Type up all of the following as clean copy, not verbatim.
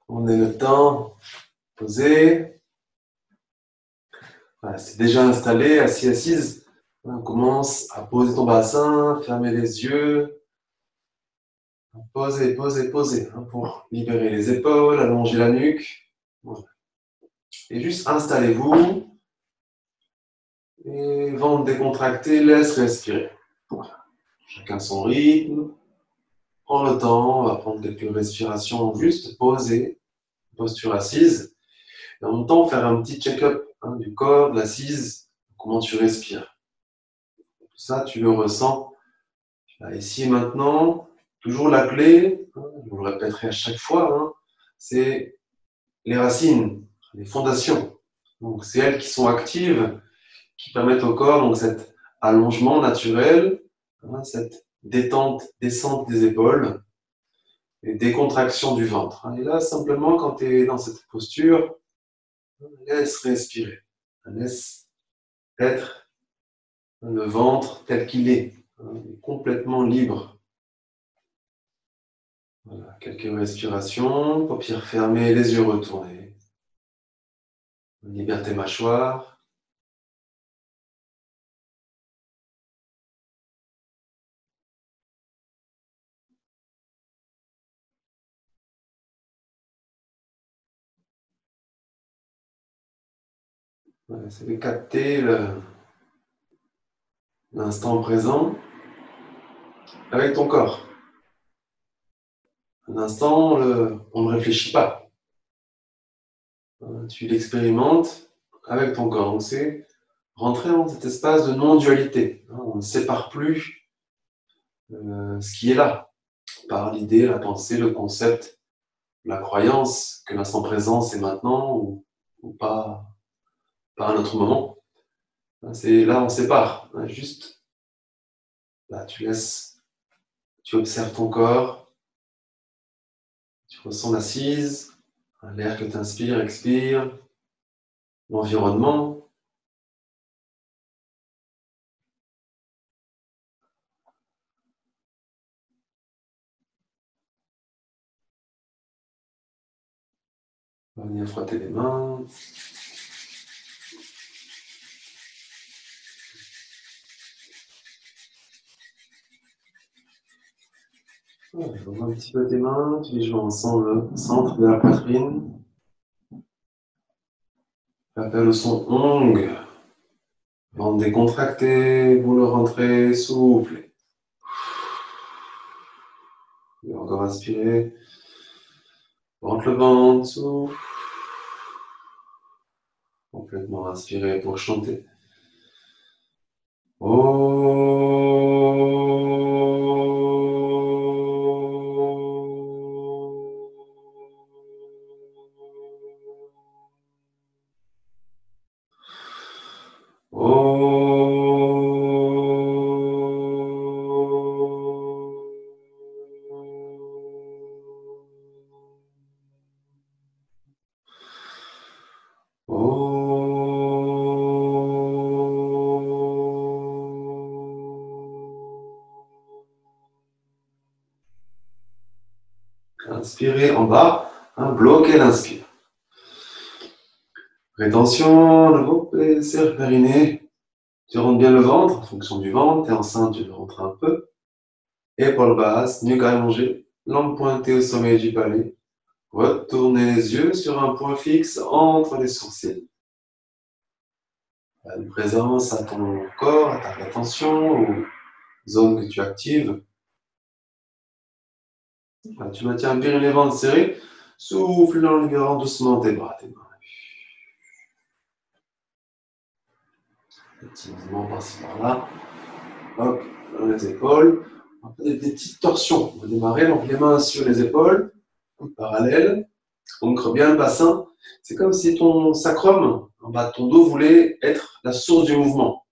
On est le temps, posé. Voilà, c'est déjà installé, assis, assise. On commence à poser ton bassin, fermer les yeux. Poser, poser, poser, pour libérer les épaules, allonger la nuque. Voilà. Et juste installez-vous. Et ventre décontracté, laisse respirer. Voilà. Chacun son rythme. Prends le temps, on va prendre quelques respirations juste posées, posture assise. Et en même temps, faire un petit check-up du corps, de l'assise, comment tu respires. Tout ça, tu le ressens. Ici et maintenant, toujours la clé, je vous le répéterai à chaque fois, c'est les racines, les fondations. Donc, c'est elles qui sont actives, qui permettent au corps donc cet allongement naturel, cette détente, descente des épaules et décontraction du ventre. Et là, simplement, quand tu es dans cette posture, laisse respirer, laisse être le ventre tel qu'il est, complètement libre. Voilà, quelques respirations, paupières fermées, les yeux retournés. Libère tes mâchoires. Voilà, c'est de capter l'instant présent avec ton corps. Un instant, on ne réfléchit pas. Tu l'expérimentes avec ton corps. Donc c'est rentrer dans cet espace de non-dualité. On ne sépare plus ce qui est là, par l'idée, la pensée, le concept, la croyance que l'instant présent c'est maintenant ou pas à un autre moment. C'est là on sépare. Juste là tu laisses, tu observes ton corps, tu ressens l'assise, l'air que tu inspires, expires, l'environnement. On va venir frotter les mains. Ouvre un petit peu tes mains, tu les joues ensemble, centre de la poitrine. Appelle le son ong. Ventre décontracté, boule rentrée, soufflez. Et encore inspirer. Rentre le ventre, souffle. Complètement inspiré pour chanter. Inspirez en bas, bloquez l'inspire. Rétention, le groupe, serre le périnée. Tu rentres bien le ventre, en fonction du ventre, tu es enceinte, tu le rentres un peu. Épaules basses, nuque allongée, langue pointée au sommet du palais. Retournez les yeux sur un point fixe entre les sourcils. Une présence à ton corps, à ta rétention, aux zones que tu actives. Tu maintiens le périnée ventre serré. Souffle en libérant doucement tes bras, tes mains. Petit mouvement par-ci par-là. Hop, dans les épaules. On va faire des petites torsions. On va démarrer, donc les mains sur les épaules, parallèles. On crée bien le bassin. C'est comme si ton sacrum, en bas de ton dos, voulait être la source du mouvement.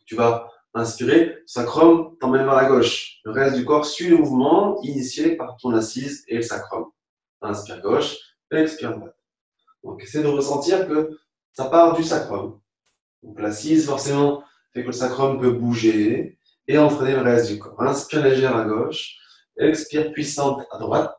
Tu vas inspirer, sacrum t'emmène vers la gauche. Le reste du corps suit le mouvement initié par ton assise et le sacrum. Inspire gauche, expire droite. Donc, essaie de ressentir que ça part du sacrum. Donc, l'assise, forcément, fait que le sacrum peut bouger et entraîner le reste du corps. Inspire légère à gauche, expire puissante à droite.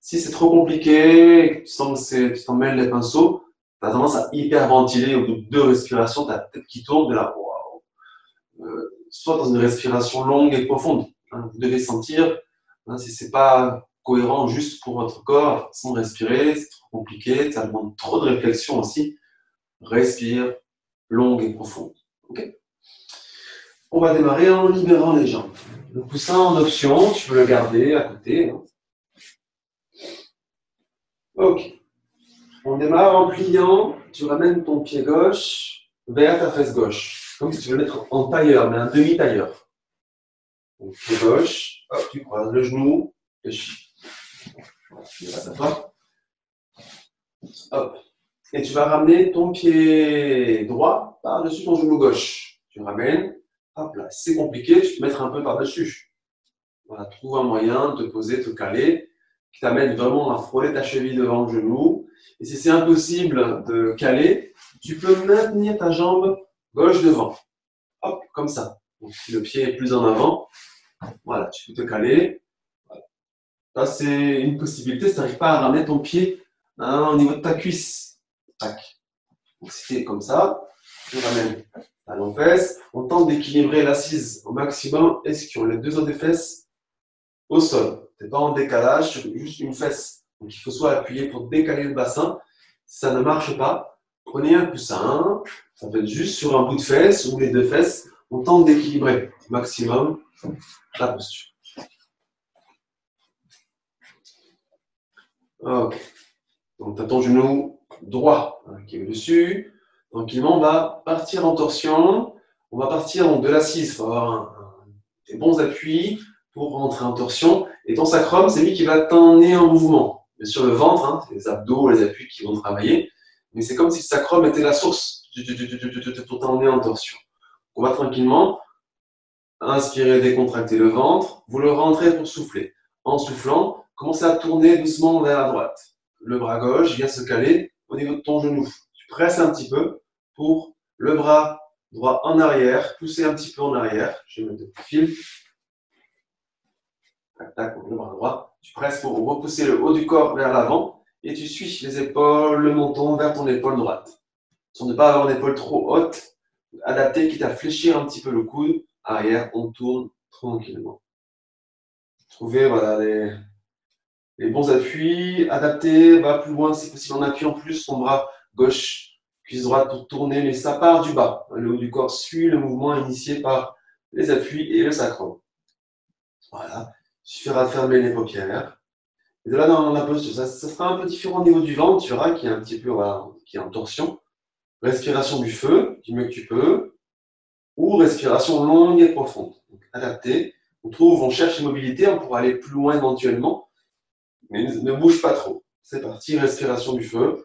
Si c'est trop compliqué et que tu sens que tu t'en mêles les pinceaux, tu as tendance à hyperventiler au bout de 2 respirations, ta tête qui tourne, de là, waouh. Soit dans une respiration longue et profonde. Hein, vous devez sentir, hein, si c'est pas cohérent juste pour votre corps, sans respirer, c'est trop compliqué, ça demande trop de réflexion aussi. Respire, longue et profonde. Okay. On va démarrer en libérant les jambes. Le coussin en option, tu peux le garder à côté. Ok. On démarre en pliant, tu ramènes ton pied gauche vers ta fesse gauche. Comme si tu veux le mettre en tailleur, mais un demi-tailleur. Donc, pied gauche, hop, tu croises le genou, le chi. Tu passes à toi. Hop. Et tu vas ramener ton pied droit par-dessus ton genou gauche. Tu ramènes, hop là. Si c'est compliqué, tu peux mettre un peu par-dessus. Voilà, trouve un moyen de te poser, te caler, qui t'amène vraiment à frôler ta cheville devant le genou. Et si c'est impossible de caler, tu peux maintenir ta jambe gauche devant. Hop, comme ça. Donc, si le pied est plus en avant, voilà, tu peux te caler. Voilà. Ça, c'est une possibilité si tu n'arrives pas à ramener ton pied au niveau de ta cuisse. Tac. Donc, si tu es comme ça, tu ramènes talon fesse. On tente d'équilibrer l'assise au maximum. Est-ce les deux os des fesses au sol. Tu n'es pas en décalage sur juste une fesse. Donc, il faut soit appuyer pour décaler le bassin. Si ça ne marche pas, prenez un coussin. Ça peut être juste sur un bout de fesse ou les deux fesses. On tente d'équilibrer au maximum la posture. Ok. Donc, tu as ton genou droit qui est au-dessus. Tranquillement, on va partir en torsion. On va partir de l'assise. Il faut avoir des bons appuis pour rentrer en torsion. Et ton sacrum, c'est lui qui va t'emmener en mouvement. Bien sûr, le ventre, hein, c'est les abdos, les appuis qui vont travailler. Mais c'est comme si le sacrum était la source pour t'emmener en torsion. On va tranquillement inspirer, décontracter le ventre. Vous le rentrez pour souffler. En soufflant, commencez à tourner doucement vers la droite. Le bras gauche vient se caler au niveau de ton genou. Tu presses un petit peu pour le bras droit en arrière, pousser un petit peu en arrière. Je vais mettre le fil. Tac, tac, le bras droit. Tu presses pour repousser le haut du corps vers l'avant et tu suis les épaules, le menton vers ton épaule droite. Sans ne pas avoir une épaule trop haute, adapté, quitte à fléchir un petit peu le coude. Arrière, on tourne tranquillement. Trouvez voilà, les bons appuis, adapté, va plus loin si possible en appuyant plus son bras gauche, cuisse droite pour tourner, mais ça part du bas. Le haut du corps suit le mouvement initié par les appuis et le sacrum. Voilà, il suffira de fermer les paupières. Et de là, dans la posture, ça sera un peu différent au niveau du ventre, tu verras qu'il y a un petit peu, voilà, qui est en torsion. Respiration du feu, du mieux que tu peux, ou respiration longue et profonde. Donc, adapté. On cherche une mobilité, on pourra aller plus loin éventuellement, mais ne bouge pas trop. C'est parti, respiration du feu.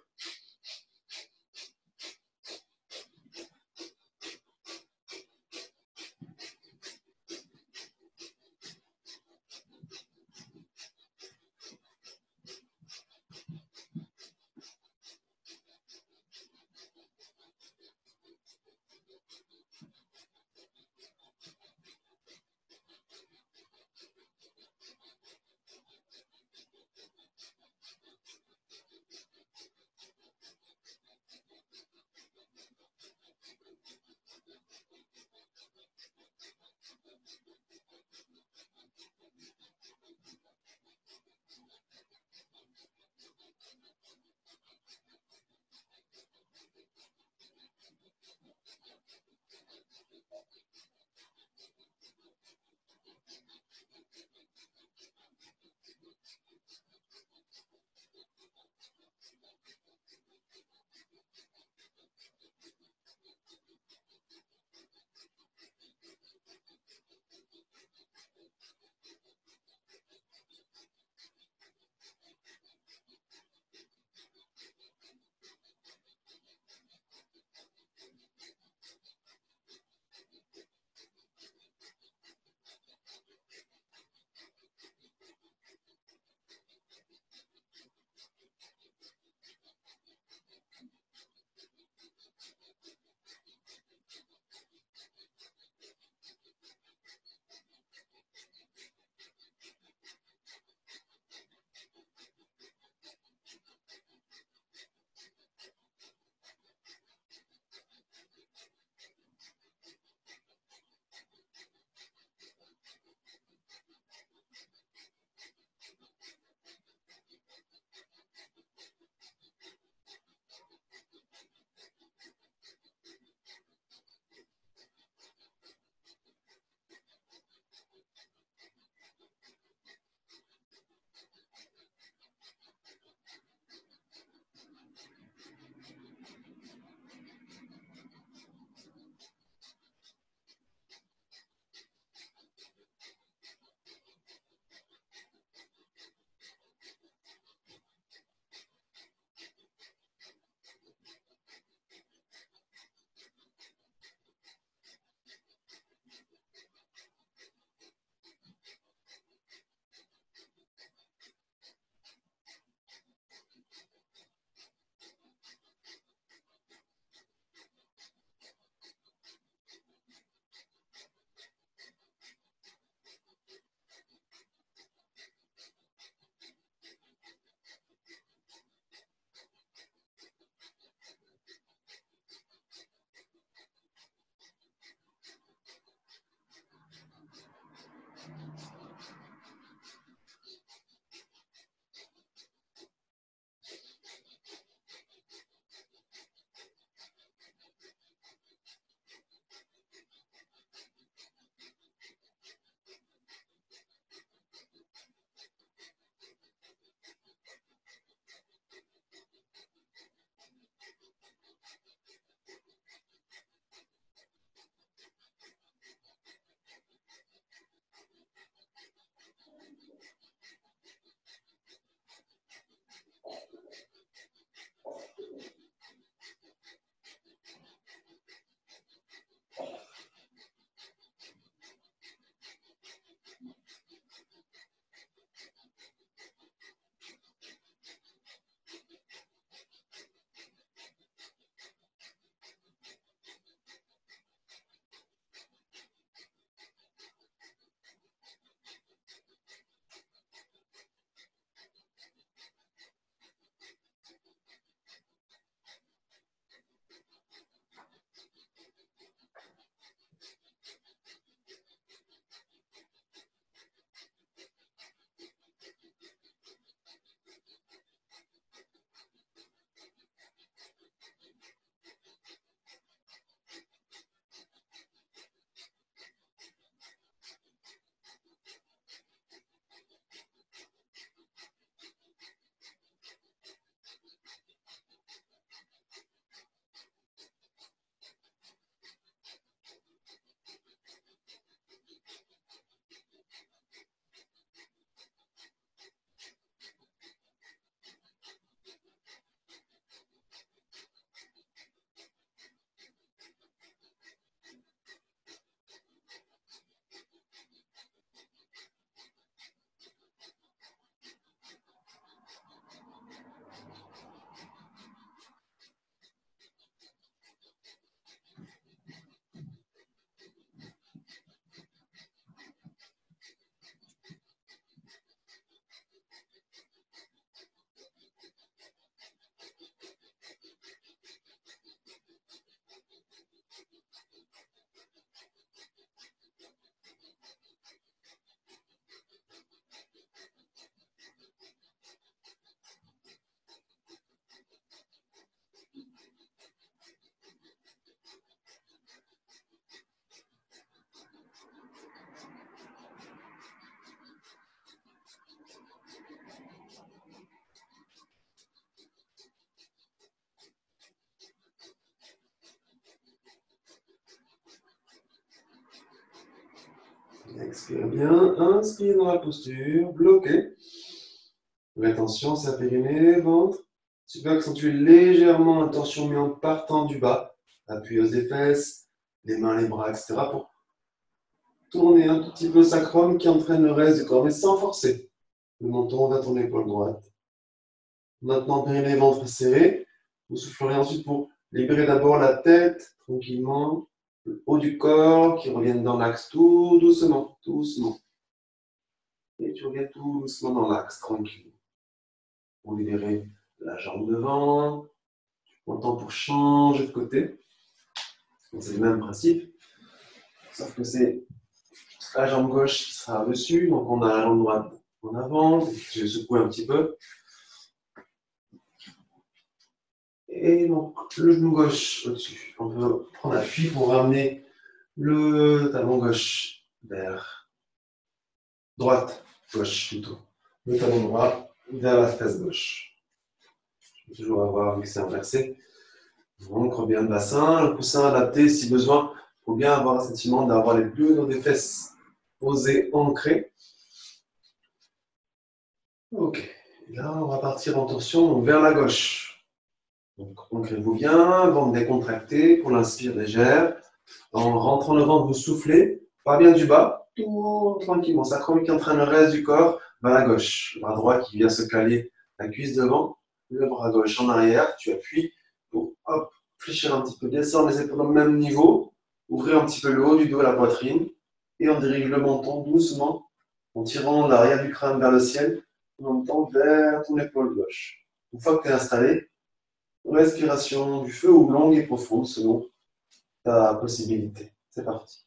Expire bien, inspire dans la posture, bloqué. Rétention, c'est périnée, ventre. Tu peux accentuer légèrement la tension, mais en partant du bas. Appui aux fesses, les mains, les bras, etc. pour tourner un tout petit peu le sacrum qui entraîne le reste du corps, mais sans forcer. Le menton vers ton épaule droite. Maintenant, périnée, ventre serré. Vous soufflerez ensuite pour libérer d'abord la tête, tranquillement. Le haut du corps qui revienne dans l'axe tout doucement, doucement. Et tu reviens tout doucement dans l'axe, tranquille. Pour libérer la jambe devant. Tu prends le temps pour changer de côté. C'est le même principe. Sauf que c'est la jambe gauche qui sera dessus. Donc on a la jambe droite en avant. Je vais secouer un petit peu. Et donc le genou gauche au-dessus. On peut prendre appui pour ramener le talon gauche vers droite, gauche plutôt. Le talon droit vers la fesse gauche. Je peux toujours avoir, vu que c'est inversé. Donc, bien le bassin, le coussin adapté si besoin. Il faut bien avoir le sentiment d'avoir les deux dans des fesses posées, ancrées. Ok. Et là, on va partir en torsion vers la gauche. Donc, ancrez-vous bien, ventre décontracté pour l'inspire légère. En rentrant le ventre, vous soufflez, pas bien du bas, tout tranquillement. Sacrum qui entraîne le reste du corps vers la gauche. Le bras droit qui vient se caler la cuisse devant, le bras gauche en arrière. Tu appuies pour hop, fléchir un petit peu, descendre les épaules au même niveau, ouvrir un petit peu le haut du dos et la poitrine, et on dirige le menton doucement en tirant l'arrière du crâne vers le ciel, en même temps vers ton épaule gauche. Une fois que tu es installé, respiration du feu ou longue et profonde selon ta possibilité. C'est parti.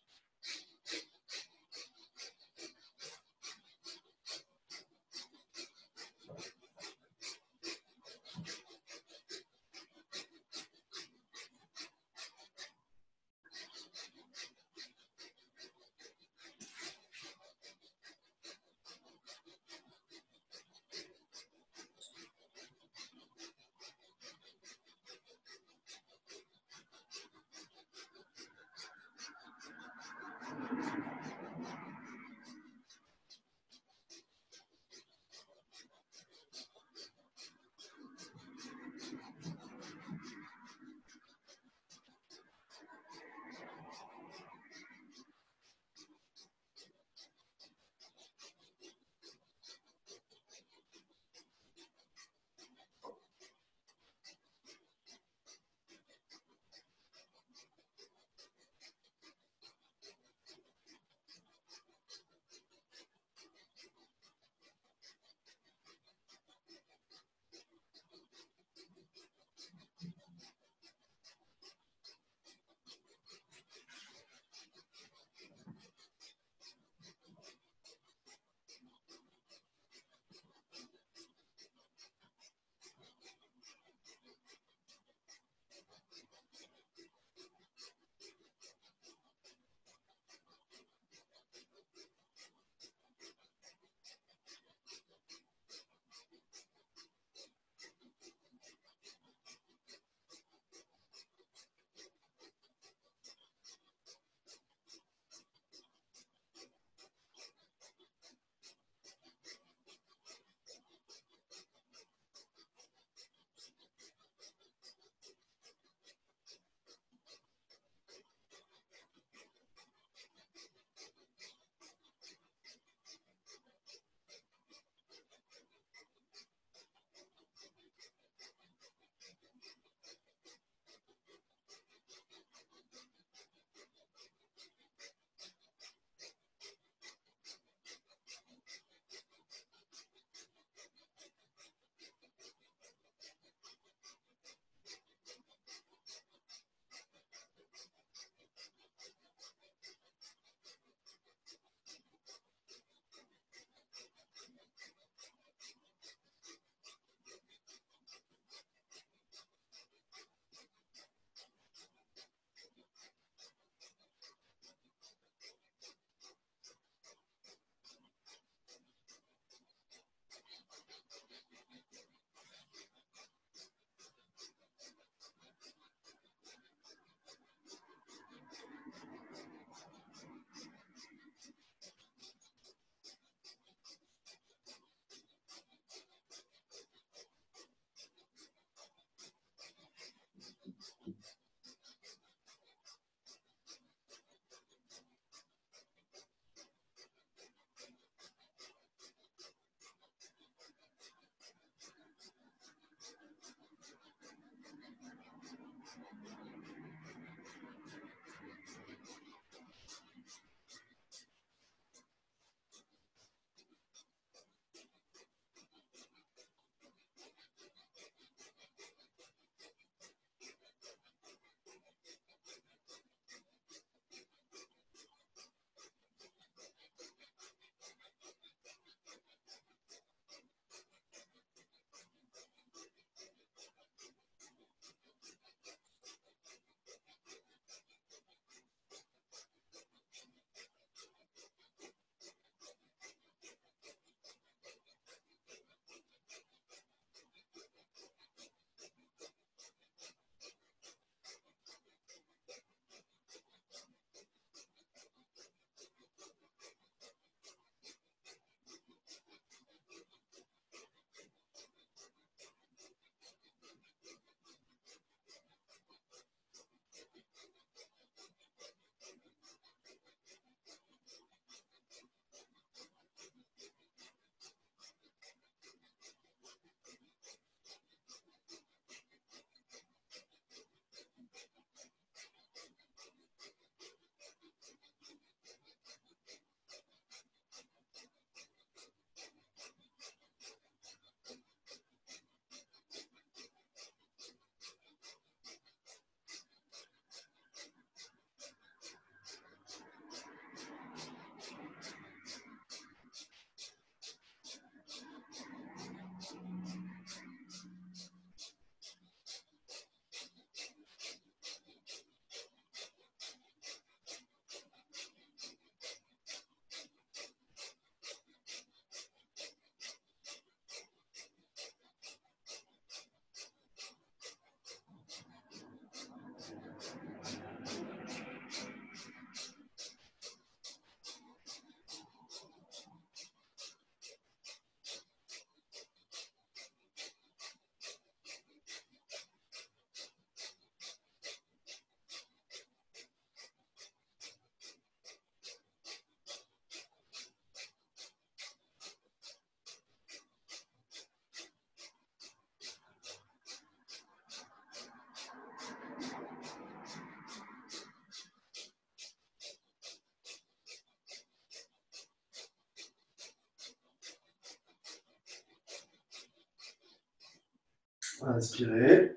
Inspirez.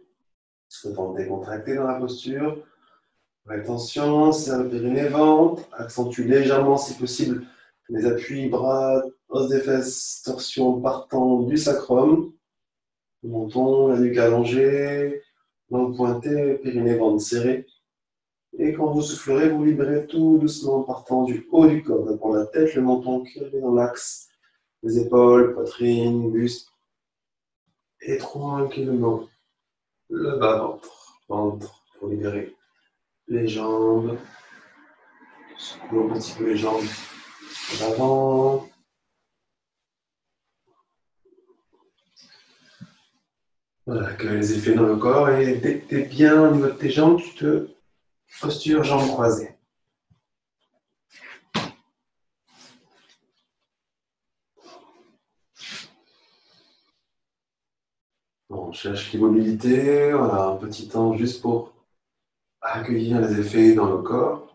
Le temps de décontracter dans la posture. Attention, serre le périnée, ventre. Accentue légèrement, si possible, les appuis, bras, os des fesses, torsion partant du sacrum. Le menton, la nuque allongée, langue pointée, périnée, ventre serré. Et quand vous soufflerez, vous libérez tout doucement partant du haut du corps. Pour la tête, le menton curvé dans l'axe, les épaules, poitrine, buste. Et tranquillement, le bas-ventre. Ventre pour libérer les jambes. Secouons un petit peu les jambes en avant. Voilà, que les effets dans le corps. Et dès que tu es bien au niveau de tes jambes, tu te postures jambes croisées. On cherche l'immobilité. Voilà, un petit temps juste pour accueillir les effets dans le corps.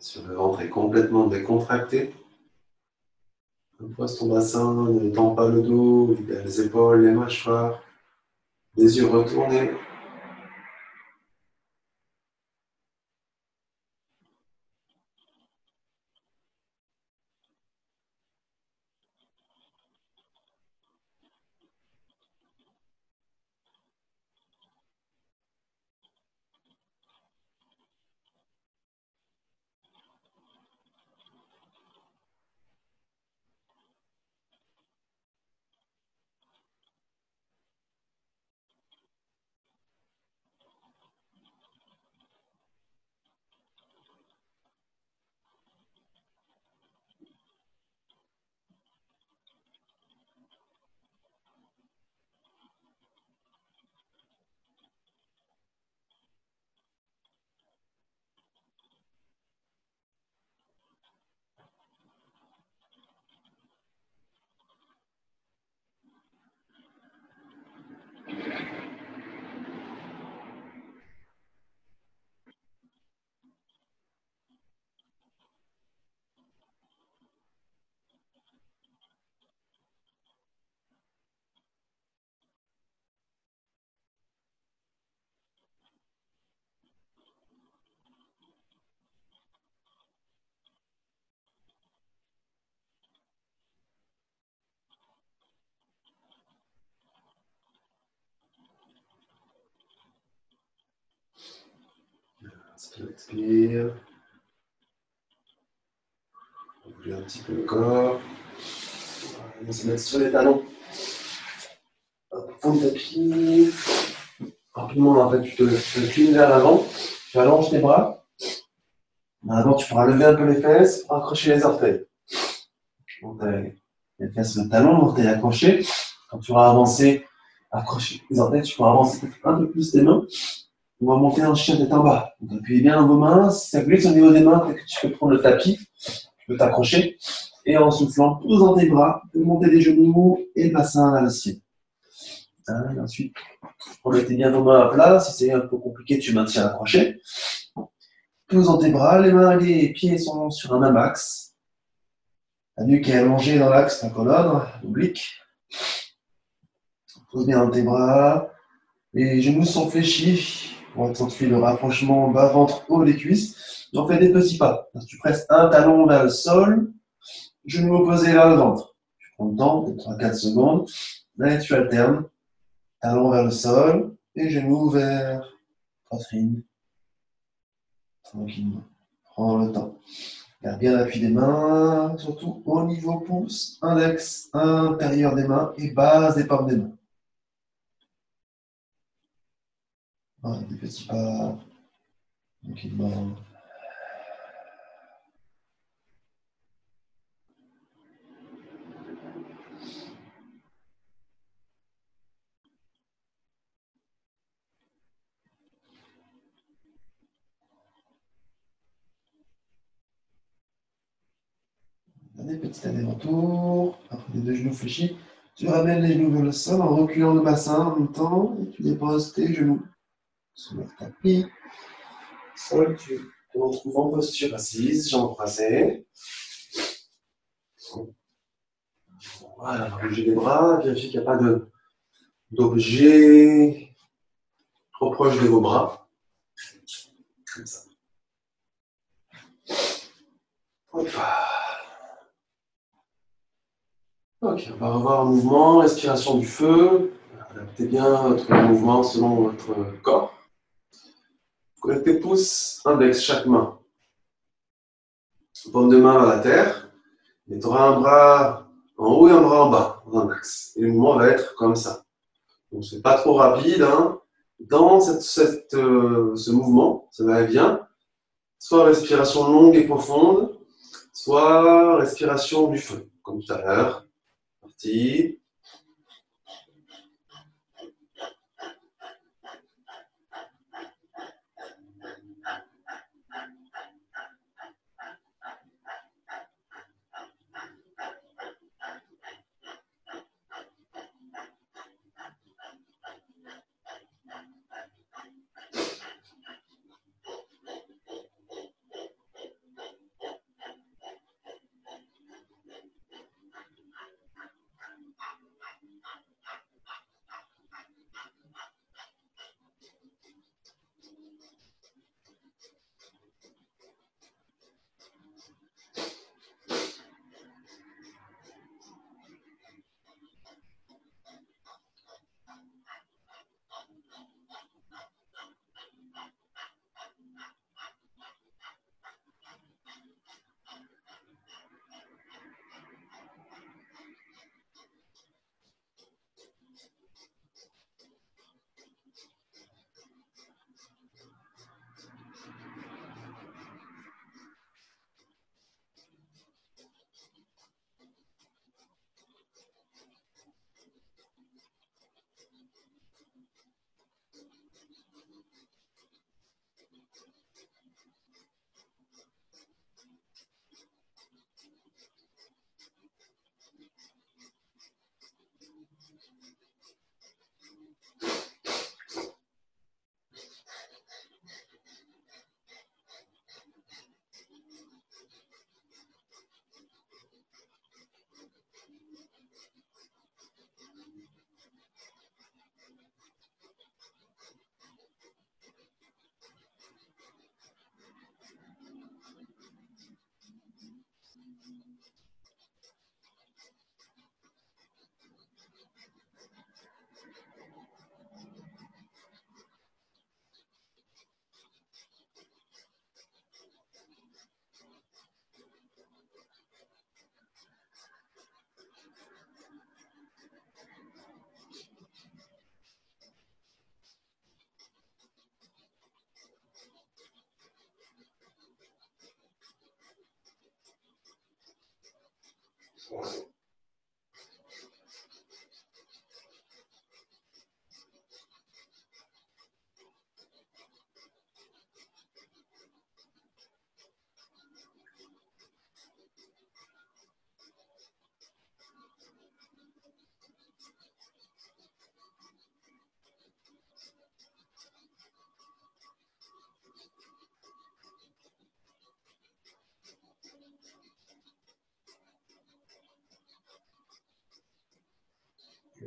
Sur le ventre est complètement décontracté. Pose ton bassin, ne tends pas le dos, libère les épaules, les mâchoires, les yeux retournés. Expire. Bouger un petit peu le corps. On va se mettre sur les talons. Fond de tapis. Rapidement, en fait, tu te clines vers l'avant. Tu allonges tes bras. Maintenant, tu pourras lever un peu les fesses, accrocher les orteils. Les fesses, le talon, l'orteil accroché. Quand tu auras avancé, accroché les orteils, tu pourras avancer un peu plus tes mains. On va monter en chien tête en bas. Donc, appuyez bien dans vos mains. Si ça glisse au niveau des mains, peut-être que tu peux prendre le tapis. Tu peux t'accrocher. Et en soufflant, posant tes bras, monter les genoux et le bassin à l'assiette. Et ensuite, remettez bien vos mains à plat. Si c'est un peu compliqué, tu maintiens accroché. Posant tes bras, les mains et les pieds sont sur un même axe. La nuque est allongée dans l'axe de la colonne, l'oblique. Pose bien tes bras. Les genoux sont fléchis pour accentuer le rapprochement bas-ventre, haut des cuisses. Et on fait des petits pas. Tu presses un talon vers le sol, genou opposé vers le ventre. Tu prends le temps, peut-être 3-4 secondes. Là, tu alternes. Talon vers le sol et genou vers poitrine. Tranquillement. Prends le temps. Garde bien l'appui des mains, surtout au niveau pouce, index, intérieur des mains et base des paumes des mains. Voilà, des petits pas. Tranquillement. Des petits allers-retours. Après les deux genoux fléchis. Tu ramènes les genoux vers le sol en reculant le bassin en même temps. Et tu déposes tes genoux sur le tapis. Sol, tu te retrouves en posture assise, jambes croisées. Voilà, bouger les bras, vérifiez qu'il n'y a pas d'objet trop proche de vos bras. Comme ça. Hop. Ok, on va revoir le mouvement, respiration du feu. Adaptez bien votre mouvement selon votre corps. Connectez pouce, index, chaque main. Paume de main à la terre. Et tu auras un bras en haut et un bras en bas, dans un axe. Et le mouvement va être comme ça. Donc, c'est pas trop rapide. Hein. Dans ce mouvement, ça va et vient, soit respiration longue et profonde, soit respiration du feu, comme tout à l'heure. Parti.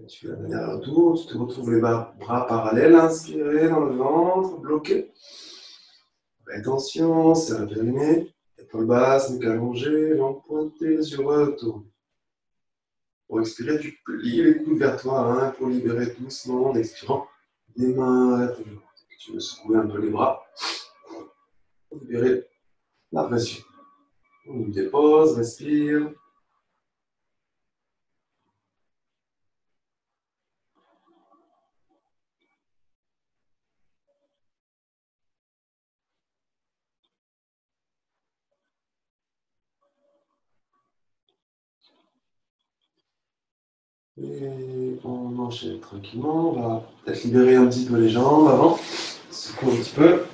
Tu fais la dernière retour, tu te retrouves les bras parallèles, inspirez dans le ventre, bloqué. Attention, serre bien les nez, épaules basses, nuque allongée, jambes pointées, les yeux retournés. Pour expirer, tu plies les coudes vers toi hein, pour libérer doucement en expirant les mains à tes genoux. Tu veux secouer un peu les bras pour libérer la pression. On dépose, respire. Et on enchaîne tranquillement. On va peut-être libérer un petit peu les jambes avant. Secoue un petit peu.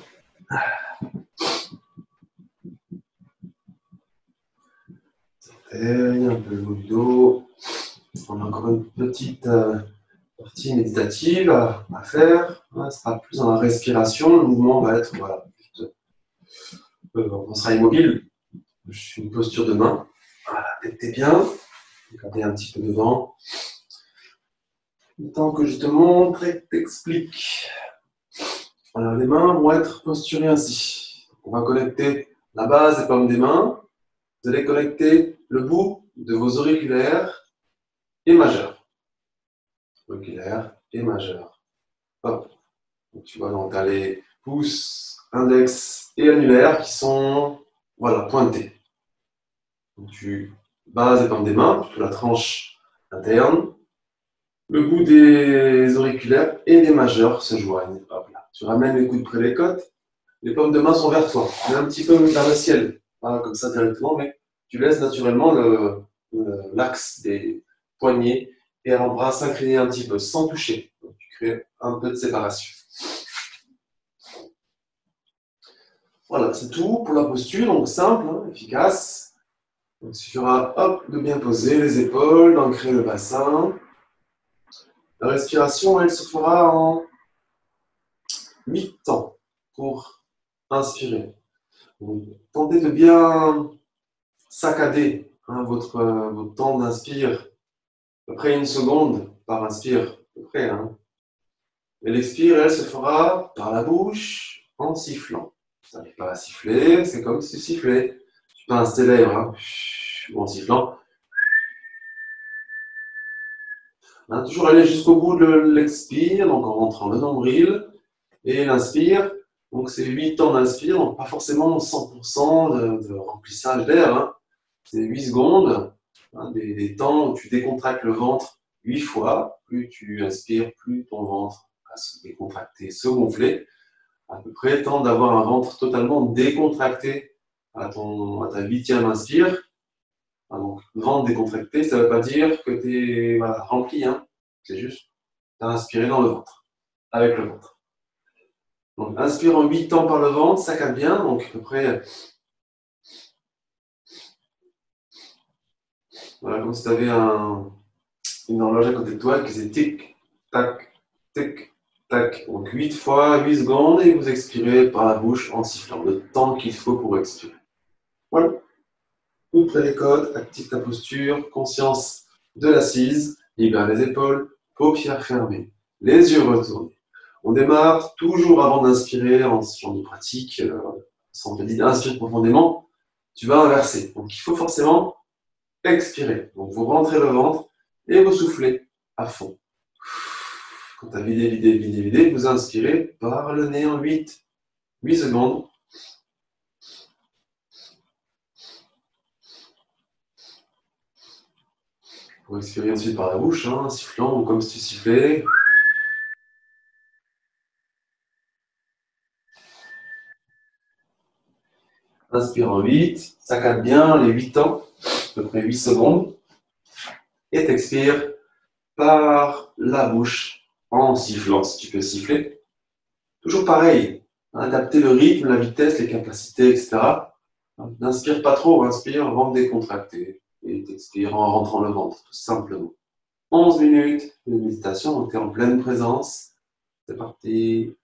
Et un peu le haut du dos. On a encore une petite partie méditative à faire. Ce sera plus dans la respiration. Le mouvement va être, voilà, on sera immobile. Je suis une posture de main. Voilà, tête est bien. Regardez un petit peu devant. Le temps que je te montre et que t'explique. Alors, les mains vont être posturées ainsi. On va connecter la base des paumes des mains. Vous allez connecter le bout de vos auriculaires et majeurs. Auriculaires et majeurs. Hop. Donc, tu vois, donc tu as les pouces, index et annulaires qui sont voilà, pointés. Donc, tu bases les paumes des mains, tu la tranche interne. Le bout des auriculaires et des majeurs se joignent. Hop là. Tu ramènes les coudes près des côtes. Les paumes de main sont vers toi. Mais un petit peu vers le ciel. Pas comme ça directement, mais tu laisses naturellement l'axe des poignets et un bras s'incliner un petit peu sans toucher. Donc, tu crées un peu de séparation. Voilà, c'est tout pour la posture. Donc simple, hein, efficace. Donc, il suffira hop, de bien poser les épaules, d'ancrer le bassin. La respiration, elle se fera en 8 temps pour inspirer. Donc, tentez de bien saccader votre temps d'inspire. À peu près 1 seconde par inspire. À peu près, hein. Et l'expire, elle se fera par la bouche en sifflant. Ça n'est pas à siffler, c'est comme si tu sifflais. Tu pinces tes lèvres, hein, en sifflant. On va toujours aller jusqu'au bout de l'expire, donc en rentrant le nombril. Et l'inspire, donc c'est 8 temps d'inspire, donc pas forcément 100% de remplissage d'air. Hein. C'est 8 secondes, hein, des temps où tu décontractes le ventre 8 fois. Plus tu inspires, plus ton ventre va se décontracter, se gonfler. À peu près temps d'avoir un ventre totalement décontracté à ta 8e inspire. Ah, donc, ventre décontracté, ça ne veut pas dire que tu es voilà, rempli. Hein. C'est juste, tu as inspiré dans le ventre, avec le ventre. Donc, inspire en 8 temps par le ventre, ça calme bien. Donc, à peu près, voilà, comme si tu avais une horloge à côté de toi qui faisait tic, tac, tic, tac. Donc, 8 fois, 8 secondes, et vous expirez par la bouche en sifflant le temps qu'il faut pour expirer. Voilà. Outre les côtes, active ta posture, conscience de l'assise, libère les épaules, paupières fermées, les yeux retournés. On démarre toujours avant d'inspirer en ce genre de pratique. Si on te dit inspire profondément, tu vas inverser. Donc il faut forcément expirer. Donc vous rentrez le ventre et vous soufflez à fond. Quand tu as vidé, vous inspirez par le nez en 8 secondes. Vous expirez ensuite par la bouche, hein, sifflant ou comme si tu sifflais. Inspire en 8, ça cadre bien les 8 temps, à peu près 8 secondes. Et t'expires par la bouche en sifflant, si tu peux siffler. Toujours pareil, adapter le rythme, la vitesse, les capacités, etc. N'inspire pas trop, inspire, ventre décontracté. Et t'expires en rentrant le ventre, tout simplement. 11 minutes de méditation, donc tu es en pleine présence. C'est parti.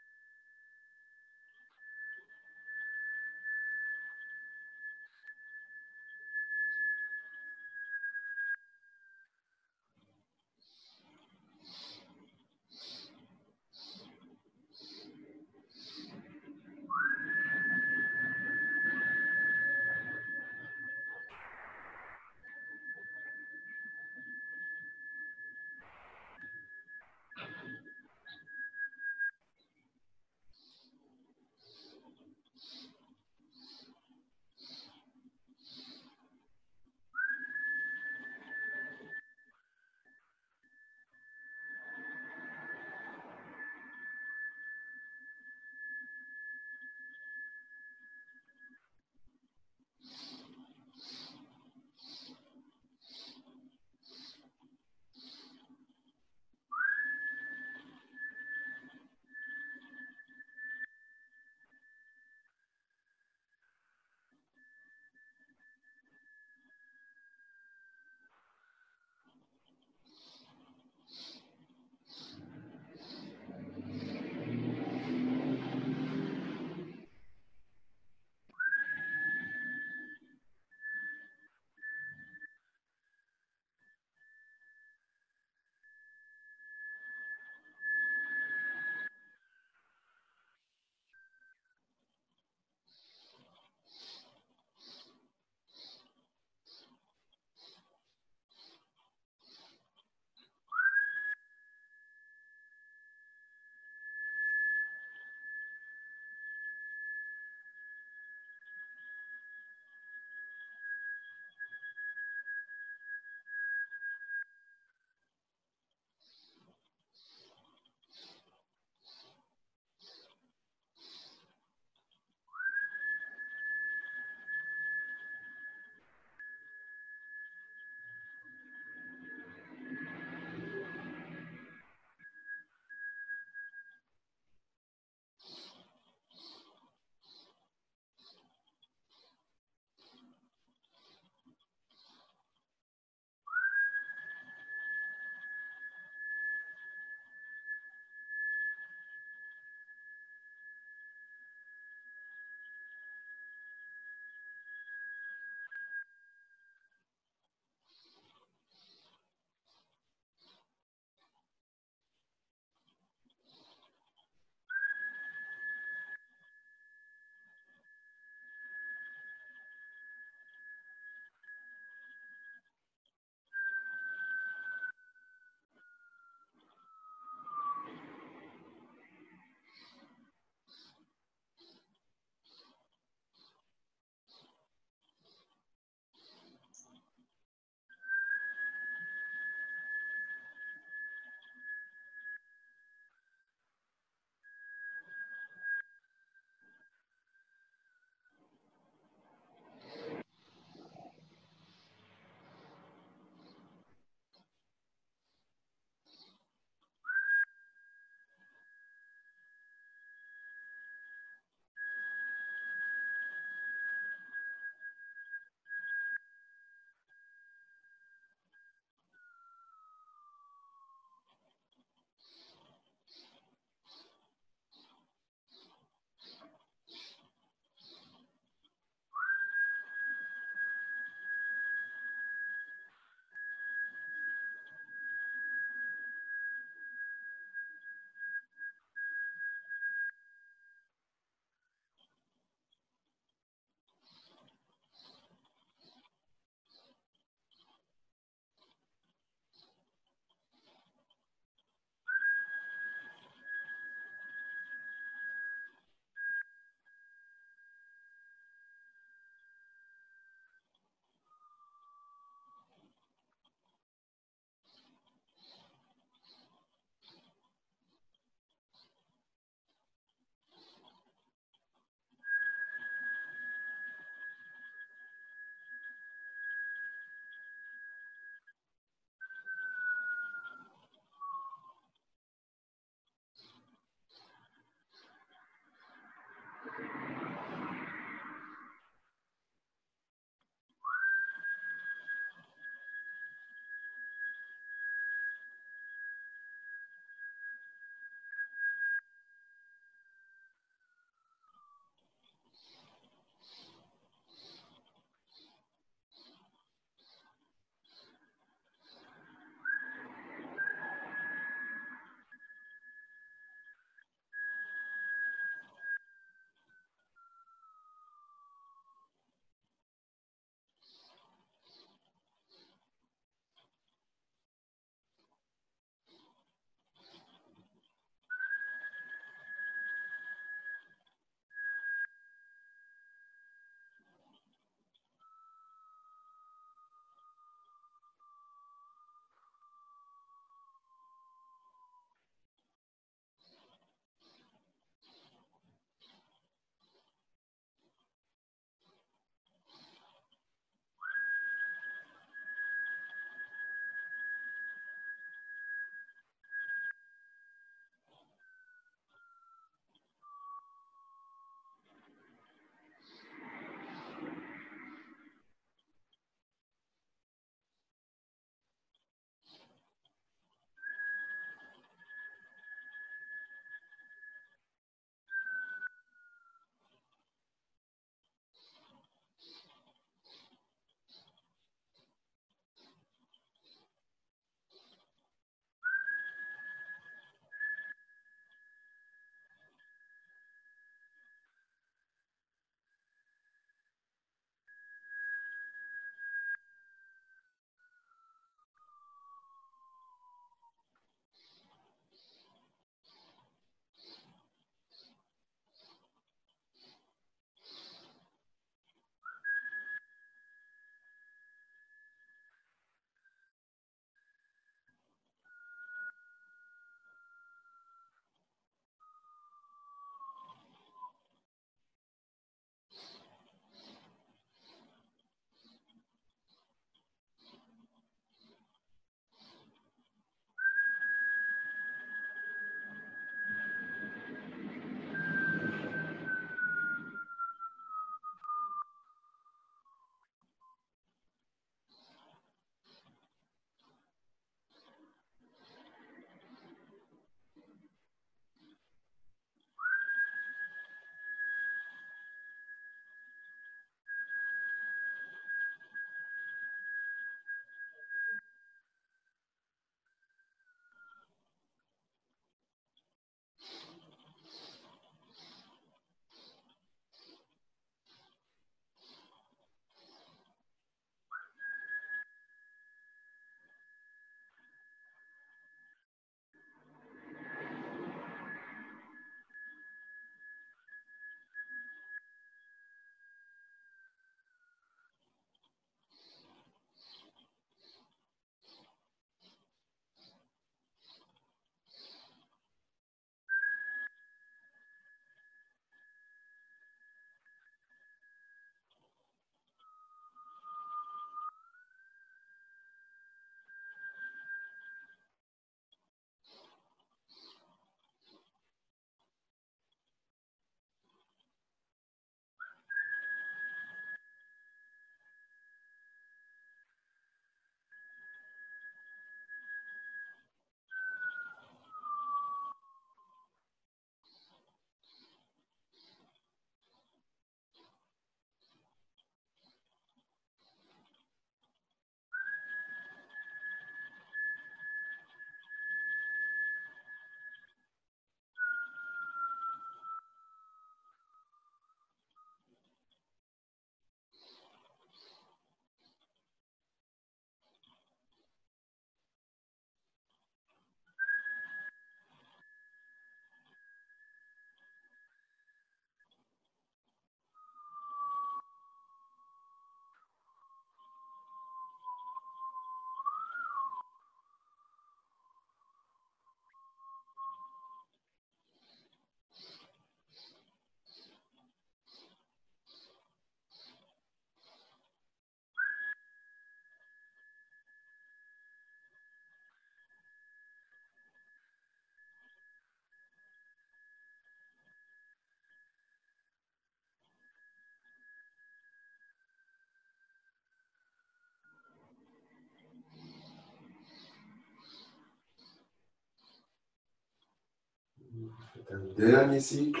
Faites un dernier cycle.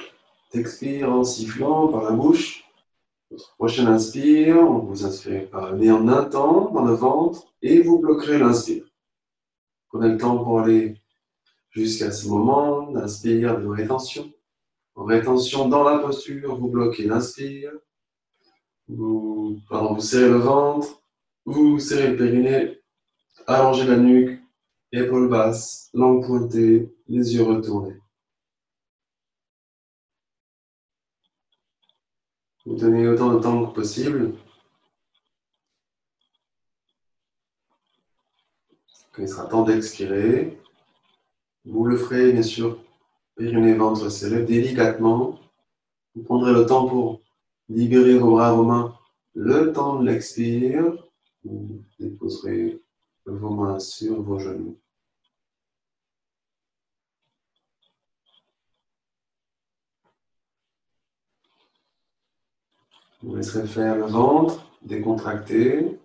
T'expires en sifflant par la bouche. Votre prochaine inspire, vous inspirez par le nez en un temps dans le ventre et vous bloquerez l'inspire. Prenez le temps pour aller jusqu'à ce moment d'inspire, de rétention. En rétention dans la posture, vous bloquez l'inspire. Vous serrez le ventre, vous serrez le périnée, allongez la nuque, épaules basses, langue pointée, les yeux retournés. Vous tenez autant de temps que possible. Quand il sera temps d'expirer, vous le ferez bien sûr, périnée, ventre serré, délicatement. Vous prendrez le temps pour libérer vos bras, vos mains, le temps de l'expire. Vous déposerez vos mains sur vos genoux. Vous laisserez faire le ventre décontracté.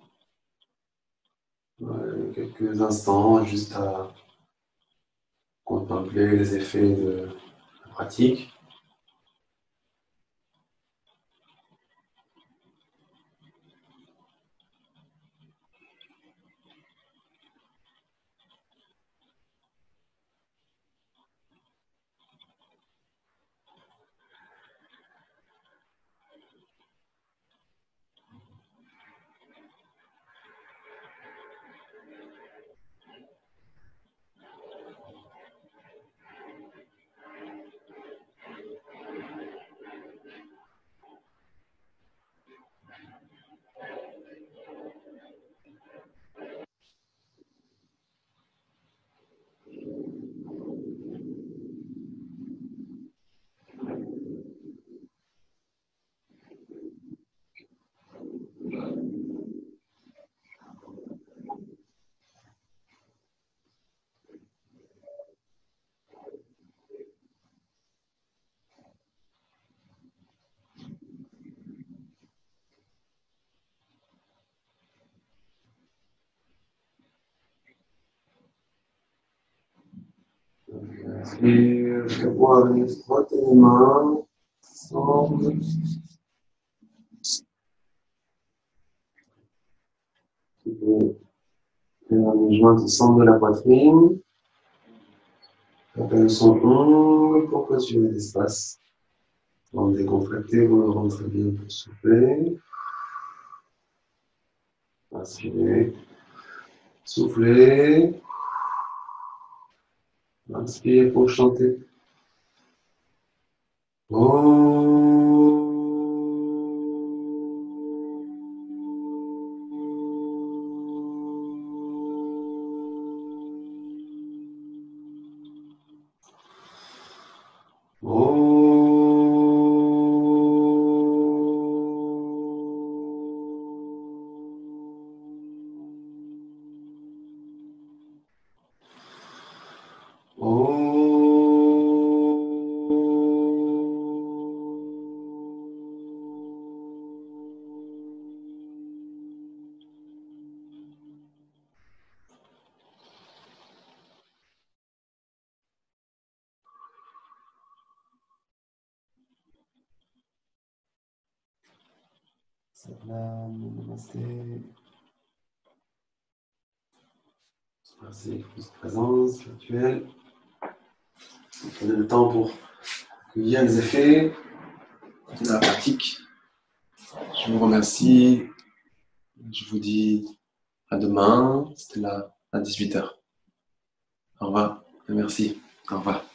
Quelques instants juste à contempler les effets de la pratique. Inspire, jusqu'à pouvoir venir frotter les mains ensemble. Faire les joints qui sortent de la poitrine. Appelle son ongle pour clôturer l'espace. Avant de décontracter, vous rentrez bien pour souffler. Inspirez. Soufflez. Inspirez pour chanter. Namasté. Merci pour cette présence virtuelle. Prenez le temps pour accueillir les effets de la pratique. Je vous remercie. Je vous dis à demain. C'était là à 18h. Au revoir et merci. Au revoir.